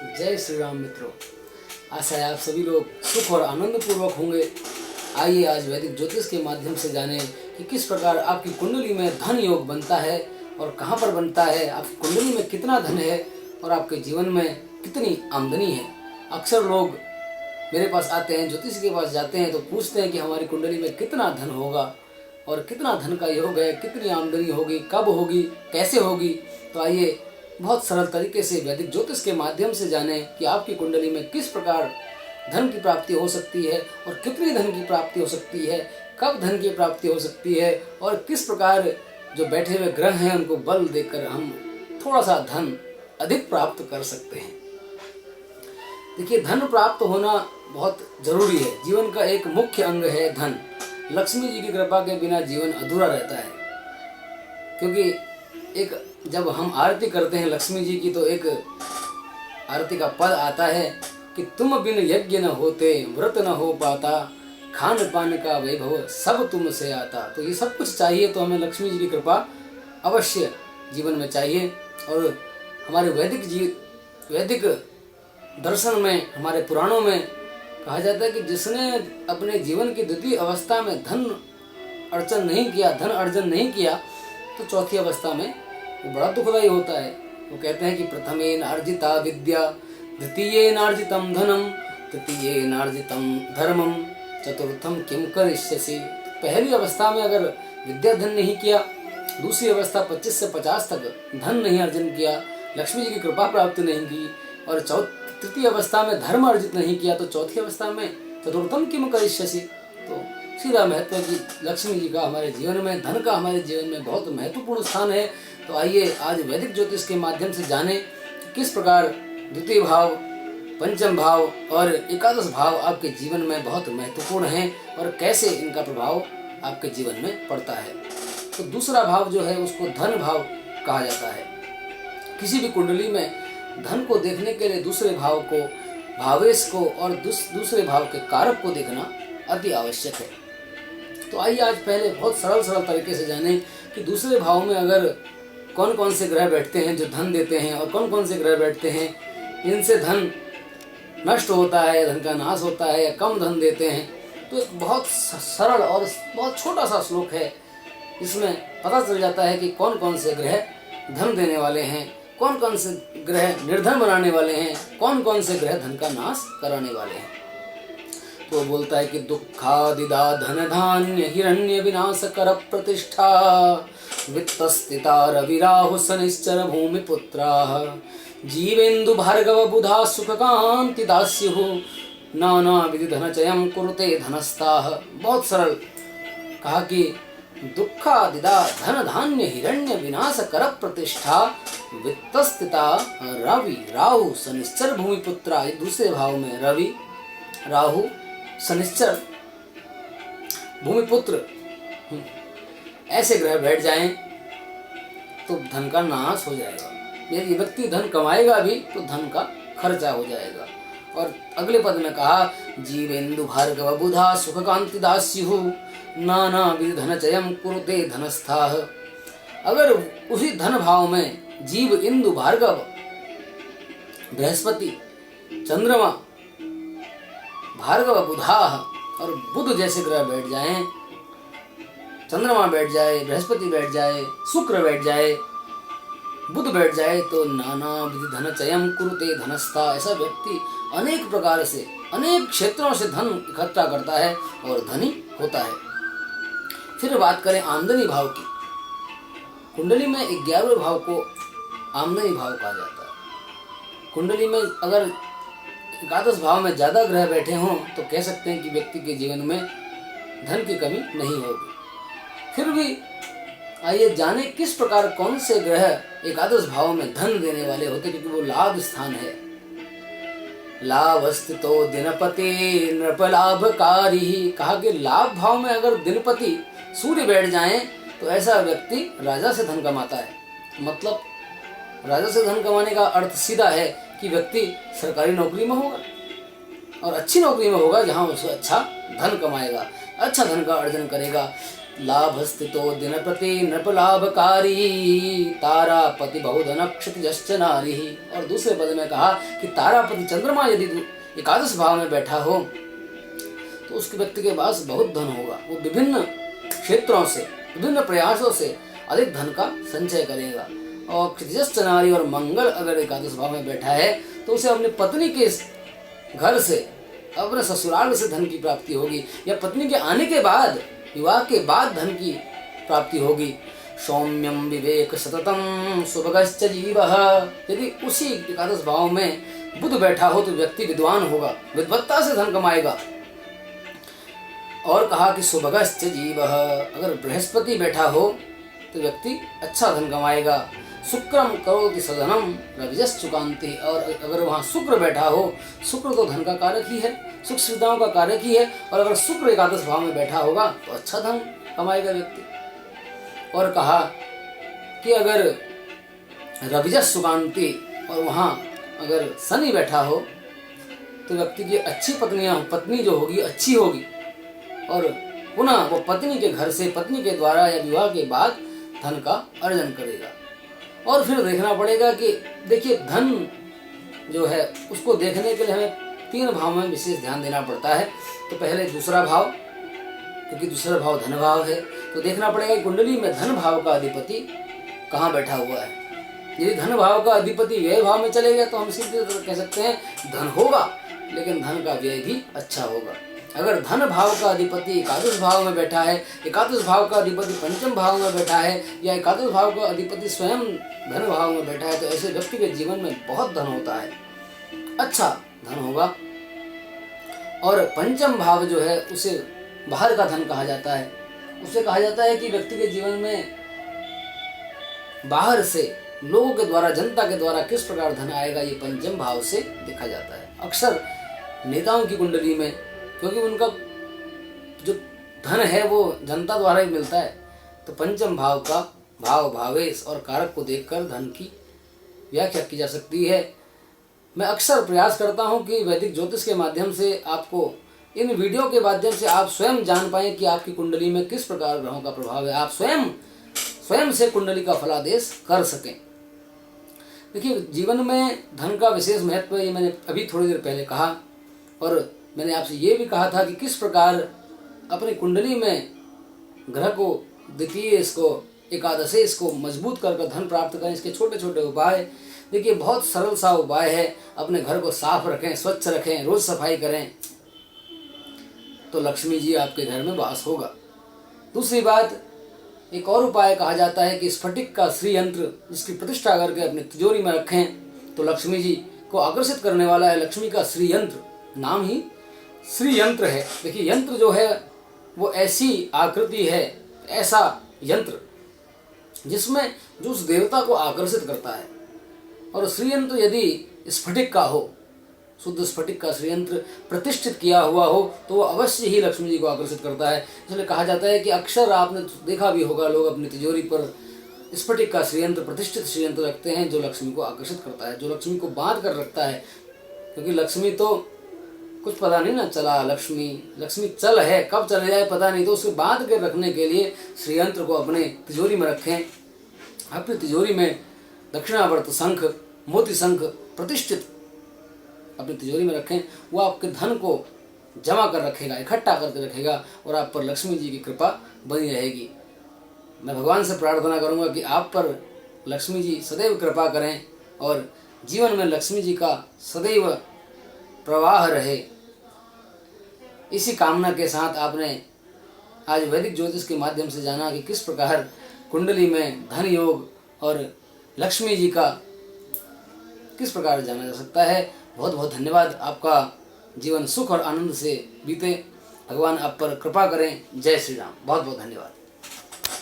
जय श्री राम मित्रों। आशा है आप सभी लोग सुख और आनंद पूर्वक होंगे। आइए आज वैदिक ज्योतिष के माध्यम से जानें कि किस प्रकार आपकी कुंडली में धन योग बनता है और कहाँ पर बनता है, आपकी कुंडली में कितना धन है और आपके जीवन में कितनी आमदनी है। अक्सर लोग मेरे पास आते हैं, ज्योतिष के पास जाते हैं तो पूछते हैं कि हमारी कुंडली में कितना धन होगा और कितना धन का योग है, कितनी आमदनी होगी, कब होगी, कैसे होगी। तो आइए बहुत सरल तरीके से वैदिक ज्योतिष के माध्यम से जानें कि आपकी कुंडली में किस प्रकार धन की प्राप्ति हो सकती है और कितनी धन की प्राप्ति हो सकती है, कब धन की प्राप्ति हो सकती है और किस प्रकार जो बैठे हुए ग्रह हैं उनको बल देकर हम थोड़ा सा धन अधिक प्राप्त कर सकते हैं। देखिए, धन प्राप्त होना बहुत जरूरी है। जीवन का एक मुख्य अंग है धन। लक्ष्मी जी की कृपा के बिना जीवन अधूरा रहता है, क्योंकि एक जब हम आरती करते हैं लक्ष्मी जी की तो एक आरती का पद आता है कि तुम बिन यज्ञ न होते, व्रत न हो पाता, खान पान का वैभव सब तुमसे आता। तो ये सब कुछ चाहिए तो हमें लक्ष्मी जी की कृपा अवश्य जीवन में चाहिए। और हमारे वैदिक दर्शन में, हमारे पुराणों में कहा जाता है कि जिसने अपने जीवन की द्वितीय अवस्था में धन अर्जन नहीं किया तो चौथी अवस्था में वो बड़ा दुखदायी होता है। वो कहते हैं कि प्रथमेन अर्जिता विद्या, द्वितीयेन अर्जितम धनम, तृतीयेन अर्जितम धर्मम, चतुर्थम किम करिष्यसि। पहली अवस्था में अगर विद्या धन नहीं किया, दूसरी अवस्था 25 से 50 तक धन नहीं अर्जन किया, लक्ष्मी जी की कृपा प्राप्त नहीं की, और तृतीय अवस्था में धर्म अर्जित नहीं किया, तो चौथी अवस्था में चतुर्थम किम करिष्यसि। तो सीधा महत्व है कि लक्ष्मी जी का हमारे जीवन में, धन का हमारे जीवन में बहुत महत्वपूर्ण स्थान है। तो आइए आज वैदिक ज्योतिष के माध्यम से जानें किस प्रकार द्वितीय भाव, पंचम भाव और एकादश भाव आपके जीवन में बहुत महत्वपूर्ण हैं और कैसे इनका प्रभाव आपके जीवन में पड़ता है। तो दूसरा भाव जो है उसको धन भाव कहा जाता है। किसी भी कुंडली में धन को देखने के लिए दूसरे भाव को, भावेश को और दूसरे भाव के कारक को देखना अति आवश्यक है। तो आइए आज पहले बहुत सरल तरीके से जानें कि दूसरे भाव में अगर कौन कौन से ग्रह बैठते हैं जो धन देते हैं और कौन कौन से ग्रह बैठते हैं जिनसे धन नष्ट होता है, धन का नाश होता है या कम धन देते हैं। तो एक बहुत सरल और बहुत छोटा सा श्लोक है, इसमें पता चल जाता है कि कौन कौन से ग्रह धन देने वाले हैं, कौन कौन से ग्रह निर्धन बनाने वाले हैं, कौन कौन से ग्रह धन का नाश कराने वाले हैं। तो बोलता है कि दुःखादिदा धन धान्य हिरण्य विनाश कर प्रतिष्ठा, वित्तस्थिता रवि राहु शनिश्चर भूमिपुत्रा, जीवेन्दु भार्गव बुधा सुख कांति दास्युः, नाना विधि धनचयं कुरुते धनस्ताः। बहुत सरल कहा कि दुःखादिदा धन धान्य हिरण्य विनाश कर प्रतिष्ठा, वित्तस्थिता रवि राहु शनिश्चर भूमिपुत्रा। दूसरे भाव में रवि, राहु, शनिश्चर, भूमिपुत्र ऐसे ग्रह बैठ जाएं तो धन का नाश हो जाएगा। यदि व्यक्ति धन कमाएगा भी तो धन का खर्चा हो जाएगा। और अगले पद में कहा जीवेन्दु भार्गव बुधा सुख कांति दास्युः, नाना विधि धनचयं कुरुते धनस्थाः। अगर उसी धन भाव में जीव, इंदु, भार्गव, बृहस्पति, चंद्रमा, भार्गव, बुधा और बुध जैसे ग्रह बैठ जाएं, चंद्रमा बैठ जाए, बृहस्पति बैठ जाए, शुक्र बैठ जाए, बुध बैठ जाए, तो नाना विधि धनचयं कुरुते धनस्था। ऐसा व्यक्ति अनेक प्रकार से, अनेक क्षेत्रों से धन इकट्ठा करता है और धनी होता है। फिर बात करें आमदनी भाव की। कुंडली में 11वें भाव को आमदनी भाव कहा जाता है। कुंडली में अगर एकादश भाव में ज्यादा ग्रह बैठे हों तो कह सकते हैं कि व्यक्ति के जीवन में धन की कमी नहीं होगी। फिर भी आइए जाने किस प्रकार कौन से ग्रह एकादश भाव में धन देने वाले होते, क्योंकि वो लाभ स्थान है। लाभ स्थितो दिनपति नृप लाभकारी। कहा कि लाभ भाव में अगर दिनपति सूर्य बैठ जाएं तो ऐसा व्यक्ति राजा से धन कमाता है। मतलब राजा से धन कमाने का अर्थ सीधा है कि व्यक्ति सरकारी नौकरी में होगा और अच्छी नौकरी में होगा जहां उसे अच्छा धन कमाएगा, अच्छा धन का अर्जन करेगा। लाभ स्थितो दिन प्रति नृप लाभकारी, तारापति बहुधन क्षितिजश्च नारी। और दूसरे पद में कहा कि तारापति चंद्रमा यदि एकादश भाव में बैठा हो तो उसके व्यक्ति के पास बहुत धन होगा। वो विभिन्न क्षेत्रों से, विभिन्न प्रयासों से अधिक धन का संचय करेगा। और क्षितिजश्च नारी, और मंगल अगर एकादश भाव में बैठा है तो उसे अपनी पत्नी के घर से, अपने ससुराल से धन की प्राप्ति होगी, या पत्नी के आने के बाद, विवाह के बाद धन की प्राप्ति होगी। सौम्यम विवेक सततम सुभगश्च जीवः, यदि उसी एकादश भाव में बुध बैठा हो तो व्यक्ति विद्वान होगा, विद्वत्ता से धन कमाएगा। और कहा कि सुभगश्च जीवः, अगर बृहस्पति बैठा हो तो व्यक्ति अच्छा धन कमाएगा। शुक्रम करोति सधनम रविजश्च सुकांति, और अगर वहाँ शुक्र बैठा हो, शुक्र तो धन का कारक ही है, सुख सुविधाओं का कारक ही है, और अगर शुक्र एकादश भाव में बैठा होगा तो अच्छा धन कमाएगा व्यक्ति। और कहा कि अगर रविजश्च सुकांति, और वहाँ अगर शनि बैठा हो तो व्यक्ति की अच्छी पत्नी जो होगी अच्छी होगी, और पुनः वो पत्नी के घर से, पत्नी के द्वारा या विवाह के बाद धन का अर्जन करेगा। और फिर देखना पड़ेगा कि देखिए धन जो है उसको देखने के लिए हमें 3 भाव में विशेष ध्यान देना पड़ता है। तो पहले दूसरा भाव, क्योंकि दूसरा भाव धन भाव है, तो देखना पड़ेगा कि कुंडली में धन भाव का अधिपति कहाँ बैठा हुआ है। यदि धन भाव का अधिपति व्यय भाव में चले गए तो हम सीधे कह सकते हैं धन होगा, लेकिन धन का व्यय भी अच्छा होगा। अगर धन भाव का अधिपति एकादश भाव में बैठा है, एकादश भाव का अधिपति पंचम भाव में बैठा है, या एकादश भाव का अधिपति स्वयं धन भाव में बैठा है, तो ऐसे व्यक्ति के जीवन में बहुत धन होता है, अच्छा धन होगा। और पंचम भाव जो है उसे बाहर का धन कहा जाता है। उसे कहा जाता है कि व्यक्ति के जीवन में बाहर से लोगों के द्वारा, जनता के द्वारा किस प्रकार धन आएगा, ये पंचम भाव से देखा जाता है। अक्सर नेताओं की कुंडली में, क्योंकि उनका जो धन है वो जनता द्वारा ही मिलता है, तो पंचम भाव का भाव, भावेश और कारक को देखकर धन की व्याख्या की जा सकती है। मैं अक्सर प्रयास करता हूं कि वैदिक ज्योतिष के माध्यम से आपको, इन वीडियो के माध्यम से आप स्वयं जान पाएं कि आपकी कुंडली में किस प्रकार ग्रहों का प्रभाव है, आप स्वयं से कुंडली का फलादेश कर सकें। देखिए जीवन में धन का विशेष महत्व, ये मैंने अभी थोड़ी देर पहले कहा, और मैंने आपसे ये भी कहा था कि किस प्रकार अपनी कुंडली में ग्रह को, द्वितीय इसको, एकादशी इसको मजबूत कर धन प्राप्त करें। इसके छोटे छोटे उपाय, देखिए बहुत सरल सा उपाय है। अपने घर को साफ रखें, स्वच्छ रखें, रोज सफाई करें तो लक्ष्मी जी आपके घर में वास होगा। दूसरी बात, एक और उपाय कहा जाता है कि स्फटिक का श्री यंत्र जिसकी प्रतिष्ठा करके अपनी तिजोरी में रखें तो लक्ष्मी जी को आकर्षित करने वाला है। लक्ष्मी का श्री यंत्र, नाम ही श्री यंत्र है। देखिए यंत्र जो है वो ऐसी आकृति है, ऐसा यंत्र जिसमें जो उस देवता को आकर्षित करता है। और श्री यंत्र यदि स्फटिक का हो, शुद्ध स्फटिक का श्री यंत्र प्रतिष्ठित किया हुआ हो तो वो अवश्य ही लक्ष्मी जी को आकर्षित करता है। इसलिए कहा जाता है कि अक्सर आपने देखा भी होगा, लोग अपनी तिजोरी पर स्फटिक का श्री यंत्र, प्रतिष्ठित श्री यंत्र रखते हैं जो लक्ष्मी को आकर्षित करता है, जो लक्ष्मी को बांध कर रखता है। क्योंकि लक्ष्मी तो कुछ पता नहीं ना चला, लक्ष्मी चल है, कब चले जाए पता नहीं, तो उसे बांध कर रखने के लिए श्री यंत्र को अपने तिजोरी में रखें। अपनी तिजोरी में दक्षिणावर्त शंख, मोती शंख प्रतिष्ठित अपनी तिजोरी में रखें। वो आपके धन को जमा कर रखेगा, इकट्ठा करके रखेगा, और आप पर लक्ष्मी जी की कृपा बनी रहेगी। मैं भगवान से प्रार्थना करूंगा कि आप पर लक्ष्मी जी सदैव कृपा करें और जीवन में लक्ष्मी जी का सदैव प्रवाह रहे। इसी कामना के साथ आपने आज वैदिक ज्योतिष के माध्यम से जाना कि किस प्रकार कुंडली में धन योग और लक्ष्मी जी का किस प्रकार जाना जा सकता है। बहुत बहुत धन्यवाद। आपका जीवन सुख और आनंद से बीते। भगवान आप पर कृपा करें। जय श्री राम। बहुत बहुत धन्यवाद।